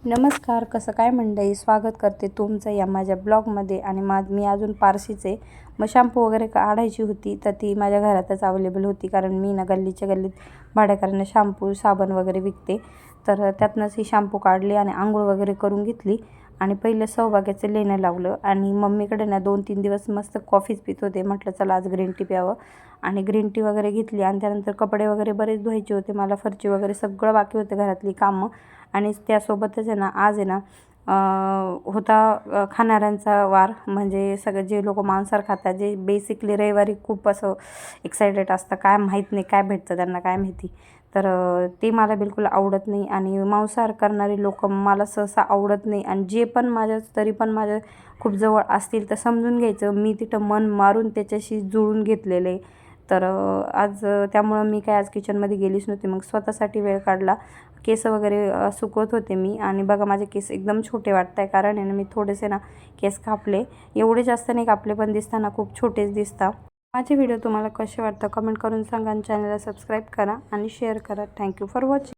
नमस्कार, कसं काय मंडळी, स्वागत करते तुमचं या माझ्या ब्लॉगमध्ये. आणि मी अजून पारशीचे मग शॅम्पू वगैरे काढायची होती, तर ती माझ्या घरातच अवेलेबल होती. कारण मी ना गल्लीच्या गल्लीत भाड्याकरांना शॅम्पू साबण वगैरे विकते, तर त्यातनंच ही शॅम्पू काढली आणि आंघोळ वगैरे करून घेतली. आणि पहिलं सौभाग्याचं लेणं लावलं आणि मम्मीकडे ना 2-3 दिवस मस्त कॉफीच पित होते. म्हटलं चला आज ग्रीन टी प्यावं आणि ग्रीन टी वगैरे घेतली. आणि त्यानंतर कपडे वगैरे बरेच धुवायचे होते मला, फरची वगैरे सगळं बाकी होतं घरातली कामं. आणि त्यासोबतच आहे ना आज आहे ना होता खाणाऱ्यांचा वार, म्हणजे सगळे जे लोक मांसाहार खातात, जे बेसिकली रविवारी खूप असं एक्सायटेड असतं, काय माहीत नाही काय भेटतं त्यांना काय माहिती. तर ते मला बिलकुल आवडत नाही आणि मांसाहार करणारे लोक मला सहसा आवडत नाही. आणि जे पण तरी पण माझ्या खूप जवळ असतील तर समजून घ्यायचं, मी तिथं मन मारून त्याच्याशी जुळून घेतलेलं आहे. तर आज त्यामुळं मी काय आज किचनमध्ये गेलीच नव्हती. मग स्वतःसाठी वेळ काढला, केस वगैरे सुकवत होते मी. आणि बघा माझे केस एकदम छोटे वाटत आहे, कारण आहे ना मी थोडेसे ना केस कापले, एवढे जास्त नाही कापले पण दिसताना खूप छोटेच दिसतात. माझे व्हिडिओ तुम्हाला कसे वाटतं कमेंट करून सांगा आणि चॅनलला सबस्क्राईब करा आणि शेअर करा. Thank you for watching.